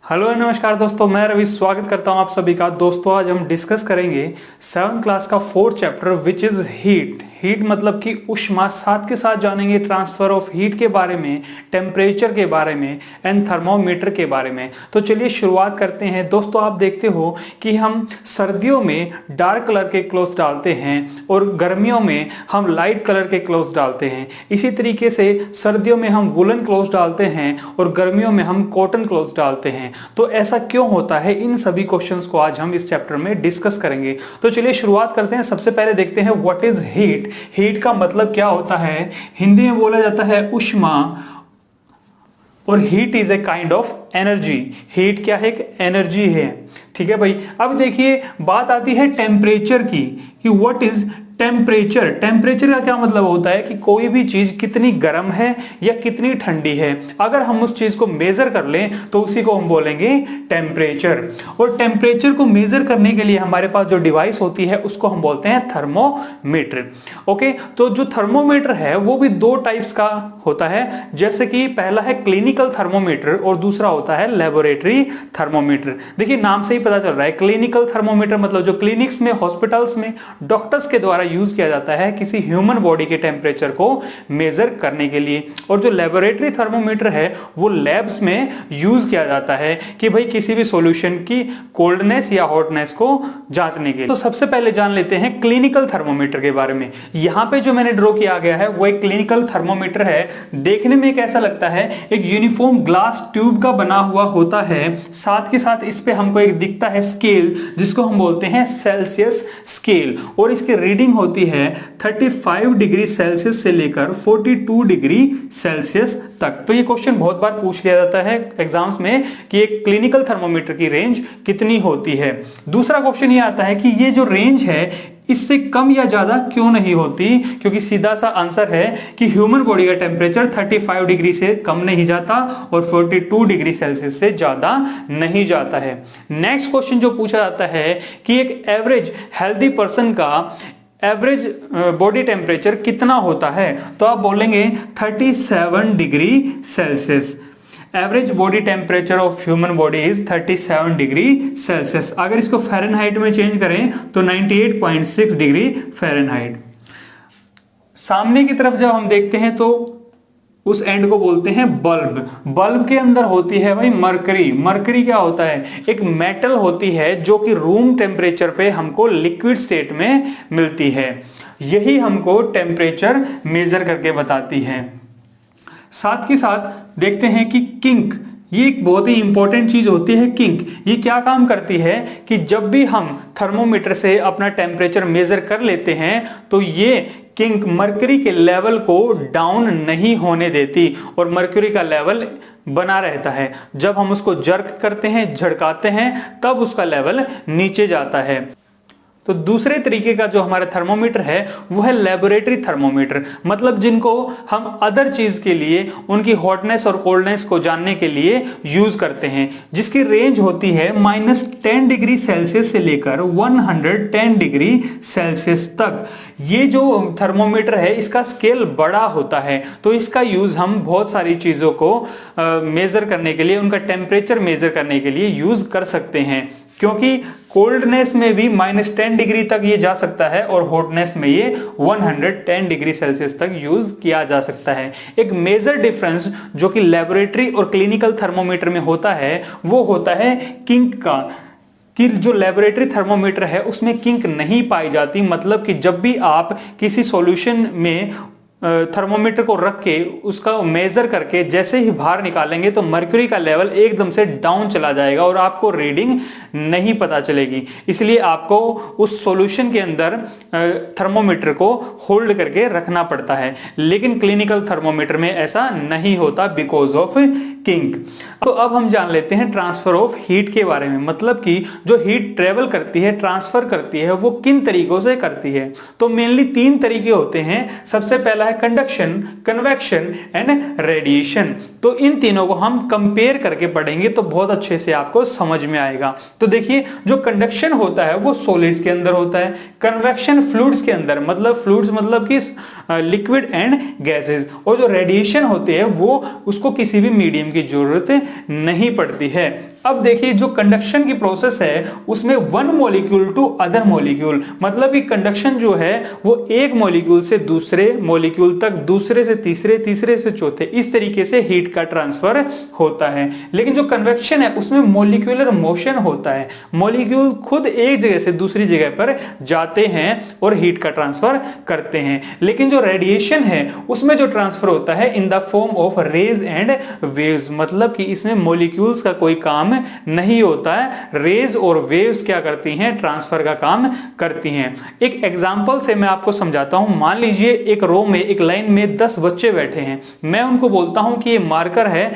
Hello नमस्कार दोस्तों, मैं रवि स्वागत करता हूं आप सभी का। दोस्तों आज हम डिस्कस करेंगे 7th क्लास का 4th chapter which is heat. Heat मतलब कि ऊष्मा, साथ के साथ जानेंगे ट्रांसफर ऑफ हीट के बारे में, टेम्परेचर के बारे में एंड थर्मोमीटर के बारे में। तो चलिए शुरुआत करते हैं। दोस्तों आप देखते हो कि हम सर्दियों में डार्क कलर के क्लोथ्स डालते हैं और गर्मियों में हम लाइट कलर के क्लोथ्स डालते हैं। इसी तरीके से सर्दियों में हम वुलन क्लोथ्स डालते हैं और गर्मियों में हम कॉटन क्लोथ्स डालते हैं। तो ऐसा क्यों होता है, इन सभी क्वेश्चंस को आज हम इस चैप्टर में डिस्कस करेंगे। तो चलिए शुरुआत करते हैं। सबसे पहले देखते हैं व्हाट इज हीट। हीट का मतलब क्या होता है। हिंदी में बोला जाता है ऊष्मा और heat is a kind of energy. Heat क्या है, एक एनर्जी है। ठीक है भाई। अब देखिए बात आती है टेम्परेचर की कि व्हाट इज टेम्परेचर। टेम्परेचर का क्या मतलब होता है कि कोई भी चीज कितनी गर्म है या कितनी ठंडी है। अगर हम उस चीज को मेजर कर लें तो उसी को हम बोलेंगे टेम्परेचर। और टेम्परेचर को मेजर करने के लिए हमारे पास जो डिवाइस होती है उसको हम बोलते हैं थर्मोमीटर। ओके, तो जो थर्मोमीटर है वो भी दो टाइप्स का होता है। जैसे कि पहला है क्लिनिकल थर्मोमीटर और दूसरा होता है लेबोरेटरी थर्मोमीटर। देखिए नाम से ही पता चल रहा है, क्लिनिकल थर्मोमीटर मतलब जो क्लिनिक्स में, हॉस्पिटल्स में डॉक्टर्स के द्वारा यूज किया जाता है किसी ह्यूमन बॉडी के टेम्परेचर को मेजर करने के लिए। और जो लेबोरेटरी थर्मोमीटर है वो लैब्स में यूज किया जाता है कि भाई किसी भी सॉल्यूशन की कोल्डनेस या हॉटनेस को जांचने के लिए। तो सबसे पहले जान लेते हैं क्लिनिकल थर्मोमीटर के बारे में। यहां पे जो मैंने ड्रॉ किया गया है वो एक क्लिनिकल थर्मोमीटर है। देखने में कैसा लगता है, एक यूनिफॉर्म ग्लास ट्यूब का बना हुआ होता है। साथ के साथ इस पे हमको एक दिखता है स्केल जिसको हम बोलते हैं सेल्सियस स्केल। और इसकी रीडिंग होती है 35 डिग्री सेल्सियस से लेकर 42 डिग्री सेल्सियस तक। तो ये क्वेश्चन बहुत बार पूछ लिया जाता है एग्जाम्स में कि एक क्लिनिकल थर्मोमीटर की रेंज कितनी होती है। दूसरा क्वेश्चन ये आता है कि ये जो रेंज है इससे कम या ज्यादा क्यों नहीं होती, क्योंकि सीधा सा आंसर है कि ह्यूमन बॉडी का टेम्परेचर 35 डिग्री से कम नहीं जाता और 42 डिग्री सेल्सियस से ज्यादा नहीं जाता है। नेक्स्ट क्वेश्चन जो पूछा जाता है कि एक एवरेज हेल्दी पर्सन का एवरेज बॉडी टेम्परेचर कितना होता है, तो आप बोलेंगे 37 degree Celsius. Average body temperature of human body is 37 degree Celsius. अगर इसको फ़ारेनहाइट में चेंज करें तो 98.6 डिग्री फ़ारेनहाइट। सामने की तरफ जब हम देखते हैं तो उस एंड को बोलते हैं बल्ब। बल्ब के अंदर होती है भाई मरकरी। मरकरी क्या होता है, एक मेटल होती है जो कि रूम टेम्परेचर पे हमको लिक्विड स्टेट में मिलती है। यही हमको टेम्परेचर मेजर करके बताती है। साथ के साथ देखते हैं कि किंक, ये एक बहुत ही इंपॉर्टेंट चीज होती है। किंक ये क्या काम करती है कि जब भी हम थर्मोमीटर से अपना टेम्परेचर मेजर कर लेते हैं तो ये किंक मर्क्यूरी के लेवल को डाउन नहीं होने देती और मर्क्यूरी का लेवल बना रहता है। जब हम उसको जर्क करते हैं, झड़काते हैं, तब उसका लेवल नीचे जाता है। तो दूसरे तरीके का जो हमारा थर्मोमीटर है वो है लेबोरेटरी थर्मोमीटर। मतलब जिनको हम अदर चीज के लिए, उनकी हॉटनेस और कोल्डनेस को जानने के लिए यूज करते हैं, जिसकी रेंज होती है -10 डिग्री सेल्सियस से लेकर 110 डिग्री सेल्सियस तक। ये जो थर्मोमीटर है इसका स्केल बड़ा होता है, तो इसका यूज हम बहुत सारी चीजों को मेजर करने के लिए, उनका टेम्परेचर मेजर करने के लिए यूज कर सकते हैं। क्योंकि कोल्डनेस में भी -10 डिग्री तक ये जा सकता है और हॉटनेस में ये 110 डिग्री सेल्सियस तक यूज किया जा सकता है। एक मेजर डिफरेंस जो कि लेबोरेटरी और क्लिनिकल थर्मोमीटर में होता है वो होता है किंक का, कि जो लेबोरेटरी थर्मोमीटर है उसमें किंक नहीं पाई जाती। मतलब कि जब भी आप किसी सॉल्यूशन में थर्मोमीटर को रख के उसका मेजर करके जैसे ही बाहर निकालेंगे तो मर्क्यूरी का लेवल एकदम से डाउन चला जाएगा और आपको रीडिंग नहीं पता चलेगी। इसलिए आपको उस सॉल्यूशन के अंदर थर्मोमीटर को होल्ड करके रखना पड़ता है। लेकिन क्लिनिकल थर्मोमीटर में ऐसा नहीं होता बिकॉज ऑफ किंक। तो अब हम जान लेते हैं ट्रांसफर ऑफ हीट के बारे में। मतलब कि जो हीट ट्रेवल करती है, ट्रांसफर करती है, वो किन तरीकों से करती है। तो मेनली 3 तरीके होते हैं। सबसे पहला है कंडक्शन, कन्वेक्शन एंड रेडिएशन। तो इन तीनों को हम कंपेयर करके पढ़ेंगे तो बहुत अच्छे से आपको समझ में आएगा। तो देखिए जो कंडक्शन होता है वो सॉलिड्स के अंदर होता है, कन्वेक्शन फ्लूइड्स के अंदर, मतलब फ्लूइड्स मतलब कि लिक्विड एंड गैसेस, और जो रेडिएशन होती है वो उसको किसी भी मीडियम की जरूरत नहीं पड़ती है। अब देखिए जो कंडक्शन की प्रोसेस है उसमें one molecule to other molecule, मतलब कि कंडक्शन जो है वो एक मॉलिक्यूल से दूसरे मॉलिक्यूल तक, दूसरे से तीसरे, तीसरे से चौथे, इस तरीके से हीट का ट्रांसफर होता है। लेकिन जो कन्वेक्शन है उसमें मॉलिक्यूलर मोशन होता है, मॉलिक्यूल खुद एक जगह से दूसरी जगह पर जाते हैं और हीट का ट्रांसफर करते हैं। लेकिन जो रेडिएशन है उसमें जो ट्रांसफर होता है in the form of rays and waves, मतलब कि इसमें मॉलिक्यूल्स का कोई काम नहीं होता है, रेज और वेव्स क्या करती हैं, ट्रांसफर का काम करती हैं। एक एग्जांपल से मैं आपको समझाता हूं। मान लीजिए एक रो में, एक लाइन में 10 बच्चे बैठे हैं, मैं उनको बोलता हूं कि ये मार्कर है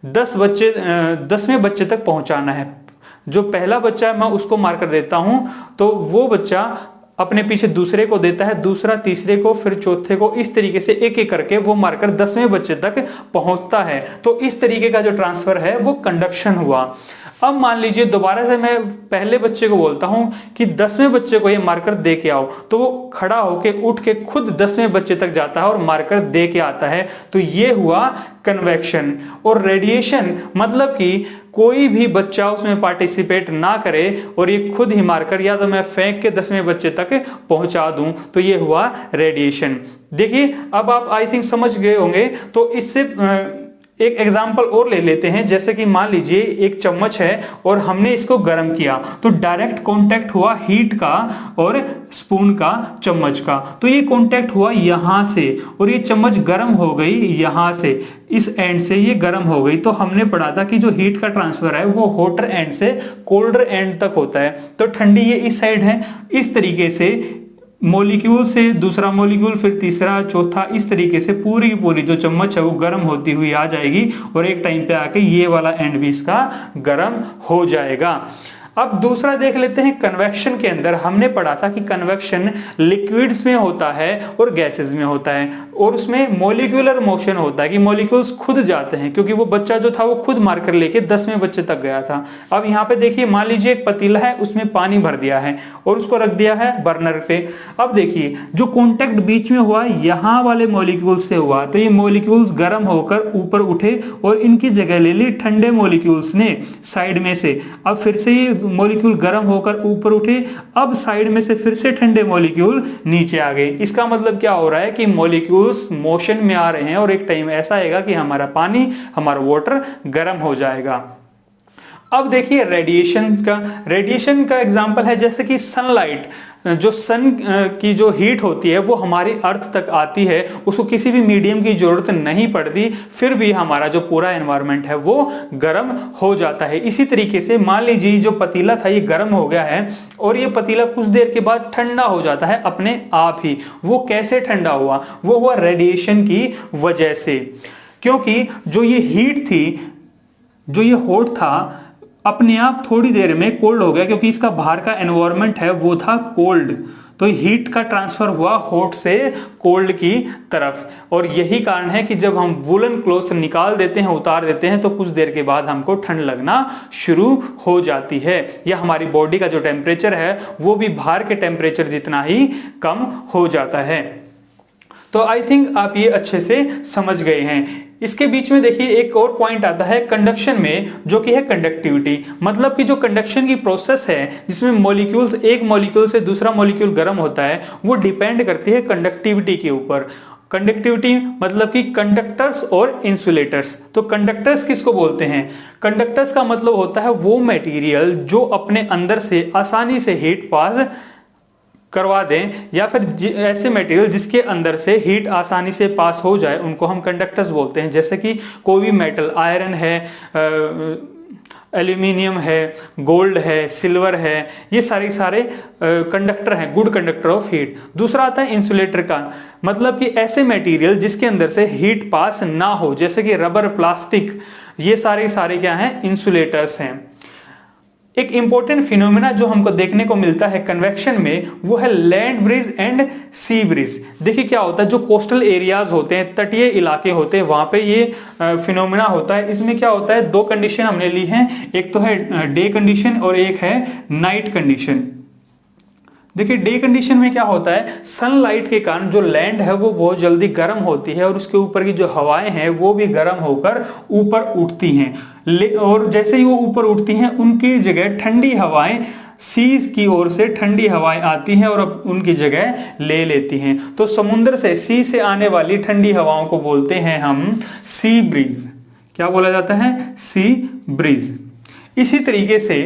10वें बच्चे तक पहुंचाना है। जो पहला बच्चा है मैं उसको मार्कर देता हूं, तो वो बच्चा अपने पीछे दूसरे को देता है, दूसरा तीसरे को, फिर चौथे को, इस तरीके से एक एक करके वो मार्कर 10वें बच्चे तक पहुंचता है। तो इस तरीके का जो ट्रांसफर है वो कंडक्शन हुआ। अब मान लीजिए दोबारा से मैं पहले बच्चे को बोलता हूं कि 10वें बच्चे को ये मार्कर दे के आओ, तो वो खड़ा होके उठ के खुद 10वें बच्चे तक जाता है और मार्कर दे के आता है। तो ये हुआ कन्वेक्शन। और रेडिएशन मतलब कि कोई भी बच्चा उसमें पार्टिसिपेट ना करे और ये खुद ही मार्कर या तो मैं फेंक के 10वें बच्चे तक पहुंचा दूं, तो ये हुआ रेडिएशन। देखिए अब आप आई थिंक समझ गए होंगे। तो इससे एक एग्जाम्पल और ले लेते हैं। जैसे कि मान लीजिए एक चम्मच है और हमने इसको गर्म किया, तो डायरेक्ट कांटेक्ट हुआ हीट का और स्पून का, चम्मच का। तो ये कांटेक्ट हुआ यहां से और ये चम्मच गर्म हो गई यहां से, इस एंड से ये गर्म हो गई। तो हमने पढ़ा था कि जो हीट का ट्रांसफर है वो हॉटर एंड से कोल्डर एंड तक होता है। तो ठंडी ये इस साइड है, इस तरीके से मॉलिक्यूल से दूसरा मॉलिक्यूल, फिर तीसरा, चौथा, इस तरीके से पूरी की पूरी जो चम्मच है वो गर्म होती हुई आ जाएगी और एक टाइम पे आके ये वाला एंड भी इसका गर्म हो जाएगा। अब दूसरा देख लेते हैं। कन्वेक्शन के अंदर हमने पढ़ा था कि कन्वेक्शन लिक्विड्स में होता है और गैसेस में होता है, और उसमें मॉलिक्यूलर मोशन होता है कि मॉलिक्यूल्स खुद जाते हैं, क्योंकि वो बच्चा जो था वो खुद मार्कर लेके 10वें बच्चे तक गया था। अब यहाँ पे देखिए, मान लीजिए एक पतीला है, उसमें पानी भर दिया है और उसको रख दिया है बर्नर पे। अब देखिए जो कॉन्टेक्ट बीच में हुआ यहाँ वाले मॉलिक्यूल्स से हुआ, तो ये मॉलिक्यूल्स गर्म होकर ऊपर उठे और इनकी जगह ले ली ठंडे मॉलिक्यूल्स ने साइड में से। अब फिर से ये मॉलिक्यूल गर्म होकर ऊपर उठे, अब साइड में से फिर से ठंडे मॉलिक्यूल नीचे आ गए। इसका मतलब क्या हो रहा है कि मॉलिक्यूल्स मोशन में आ रहे हैं और एक टाइम ऐसा आएगा कि हमारा पानी, हमारा वाटर गर्म हो जाएगा। अब देखिए रेडिएशन का एग्जांपल है जैसे कि सनलाइट। जो सन की जो हीट होती है वो हमारी अर्थ तक आती है, उसको किसी भी मीडियम की जरूरत नहीं पड़ती, फिर भी हमारा जो पूरा एनवायरनमेंट है वो गर्म हो जाता है। इसी तरीके से मान लीजिए जो पतीला था ये गर्म हो गया है और ये पतीला कुछ देर के बाद ठंडा हो जाता है अपने आप ही। वो कैसे ठंडा हुआ? वो हुआ रेडिएशन की वजह से, क्योंकि जो ये हीट थी, जो ये हॉट था, अपने आप थोड़ी देर में कोल्ड हो गया, क्योंकि इसका बाहर का एनवायरनमेंट है वो था कोल्ड। तो हीट का ट्रांसफर हुआ हॉट से कोल्ड की तरफ। और यही कारण है कि जब हम वुलन क्लोथ्स निकाल देते हैं, उतार देते हैं, तो कुछ देर के बाद हमको ठंड लगना शुरू हो जाती है, या हमारी बॉडी का जो टेम्परेचर है वो भी बाहर के टेम्परेचर जितना ही कम हो जाता है। तो आई थिंक आप ये अच्छे से समझ गए हैं। इसके बीच में देखिए एक और पॉइंट आता है कंडक्शन में, जो कि है कंडक्टिविटी। मतलब कि जो कंडक्शन की प्रोसेस है जिसमें मॉलिक्यूल्स, एक मॉलिक्यूल से दूसरा मॉलिक्यूल गर्म होता है, वो डिपेंड करती है कंडक्टिविटी के ऊपर। कंडक्टिविटी मतलब कि कंडक्टर्स और इंसुलेटर्स। तो कंडक्टर्स किसको बोलते हैं? कंडक्टर्स का मतलब होता है वो मटेरियल जो अपने अंदर से आसानी से हीट पास करवा दें, या फिर ऐसे मटेरियल जिसके अंदर से हीट आसानी से पास हो जाए, उनको हम कंडक्टर्स बोलते हैं। जैसे कि कोई भी मेटल, आयरन है, एल्यूमिनियम है, गोल्ड है, सिल्वर है, ये सारे कंडक्टर हैं, गुड कंडक्टर ऑफ हीट। दूसरा आता है इंसुलेटर का, मतलब कि ऐसे मटेरियल जिसके अंदर से हीट पास ना हो, जैसे कि रबर, प्लास्टिक, ये सारे क्या हैं? इंसुलेटर्स हैं। एक इंपॉर्टेंट फिनोमेना जो हमको देखने को मिलता है कन्वेक्शन में, वो है land bridge and sea bridge. देखिए क्या होता है, जो कोस्टल एरियाज होते हैं, तटीय इलाके होते हैं, वहां पे ये फिनोमेना होता है। इसमें क्या होता है, दो कंडीशन हमने ली हैं, एक तो है डे कंडीशन और एक है नाइट कंडीशन। देखिए डे कंडीशन में क्या होता है, सनलाइट के कारण जो लैंड है वो बहुत जल्दी गर्म होती है और उसके ऊपर की जो हवाएं हैं वो भी गर्म होकर ऊपर उठती हैं। और जैसे ही वो ऊपर उठती हैं उनकी जगह ठंडी हवाएं सी की ओर से ठंडी हवाएं आती हैं और अब उनकी जगह ले लेती हैं। तो समुद्र से सी से आने वाली ठंडी हवाओं को बोलते हैं हम सी ब्रीज। क्या बोला जाता है? Sea breeze. इसी तरीके से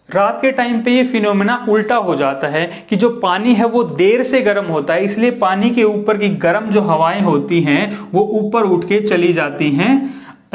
रात के टाइम पे ये फिनोमेना उल्टा हो जाता है कि जो पानी है वो देर से गर्म होता है, इसलिए पानी के ऊपर की गर्म जो हवाएं होती हैं वो ऊपर उठ के चली जाती हैं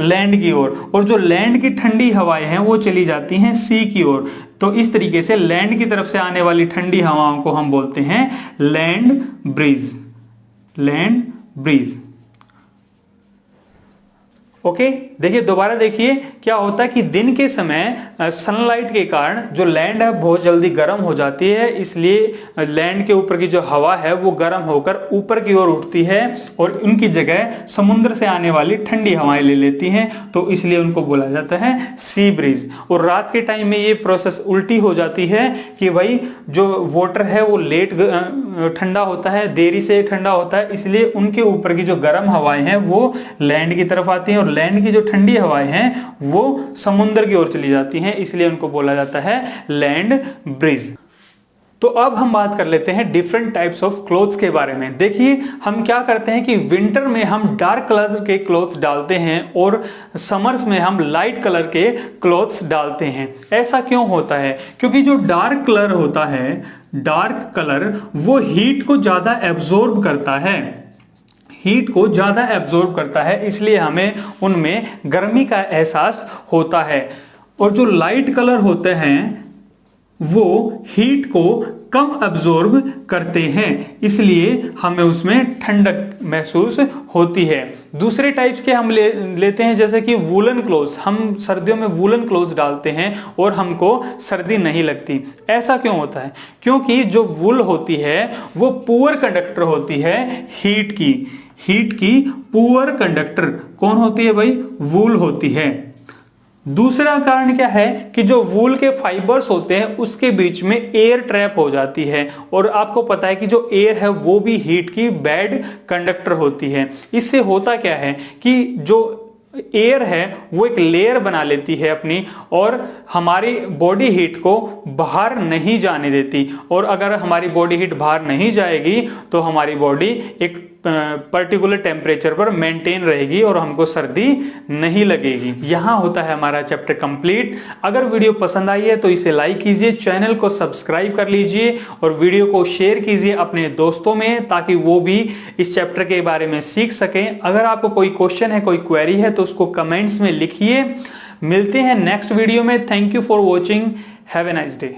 लैंड की ओर, और जो लैंड की ठंडी हवाएं हैं वो चली जाती हैं सी की ओर। तो इस तरीके से लैंड की तरफ से आने वाली ठंडी हवाओं को हम बोलते हैं land breeze. Land breeze. Okay, देखिए दोबारा देखिए क्या होता है कि दिन के समय सनलाइट के कारण जो लैंड है बहुत जल्दी गर्म हो जाती है, इसलिए लैंड के ऊपर की जो हवा है वो गर्म होकर ऊपर की ओर उठती है और उनकी जगह समुद्र से आने वाली ठंडी हवाएं ले लेती हैं, तो इसलिए उनको बोला जाता है सी ब्रीज। और रात के टाइम में ये प्रोसेस उल्टी हो जाती है कि भाई जो वाटर है वो लेट ठंडा होता है, देरी से ठंडा होता है, इसलिए उनके ऊपर की जो गर्म हवाएं हैं वो लैंड की तरफ आती हैं और लैंड की जो ठंडी हवाएं हैं वो समुद्र की ओर चली जाती हैं, इसलिए उनको बोला जाता है लैंड ब्रीज। तो अब हम बात कर लेते हैं डिफरेंट टाइप्स ऑफ क्लोथ्स के बारे में। देखिए हम क्या करते हैं कि विंटर में हम डार्क कलर के क्लोथ्स डालते हैं और समर्स में हम लाइट कलर के क्लोथ्स डालते हैं। ऐसा क्यों होता है? क्योंकि जो डार्क कलर होता है, डार्क कलर वो हीट को ज्यादा एब्जॉर्ब करता है, हीट को ज्यादा एब्जॉर्ब करता है, इसलिए हमें उनमें गर्मी का एहसास होता है। और जो लाइट कलर होते हैं वो हीट को कम एब्जॉर्ब करते हैं, इसलिए हमें उसमें ठंडक महसूस होती है। दूसरे टाइप्स के हम लेते हैं जैसे कि वूलन क्लोथ्स। हम सर्दियों में वूलन क्लोथ्स डालते हैं और हमको सर्दी नहीं लगती। ऐसा क्यों होता है? क्योंकि जो वूल होती है वो पुअर कंडक्टर होती है हीट की। हीट की पुअर कंडक्टर कौन होती है भाई? वूल होती है। दूसरा कारण क्या है कि जो वूल के फाइबर्स होते हैं उसके बीच में एयर ट्रैप हो जाती है, और आपको पता है कि जो एयर है वो भी हीट की बैड कंडक्टर होती है। इससे होता क्या है कि जो एयर है वो एक लेयर बना लेती है अपनी, और हमारी बॉडी हीट को बाहर नहीं जाने देती, और अगर हमारी बॉडी हीट बाहर नहीं जाएगी तो हमारी बॉडी एक पर्टिकुलर टेम्परेचर पर मेंटेन रहेगी और हमको सर्दी नहीं लगेगी। यहां होता है हमारा चैप्टर कंप्लीट। अगर वीडियो पसंद आई है तो इसे लाइक कीजिए, चैनल को सब्सक्राइब कर लीजिए और वीडियो को शेयर कीजिए अपने दोस्तों में, ताकि वो भी इस चैप्टर के बारे में सीख सकें। अगर आपको कोई क्वेश्चन है, कोई क्वेरी है तो उसको कमेंट्स में लिखिए। मिलते हैं नेक्स्ट वीडियो में। Thank you for watching. Have a nice day.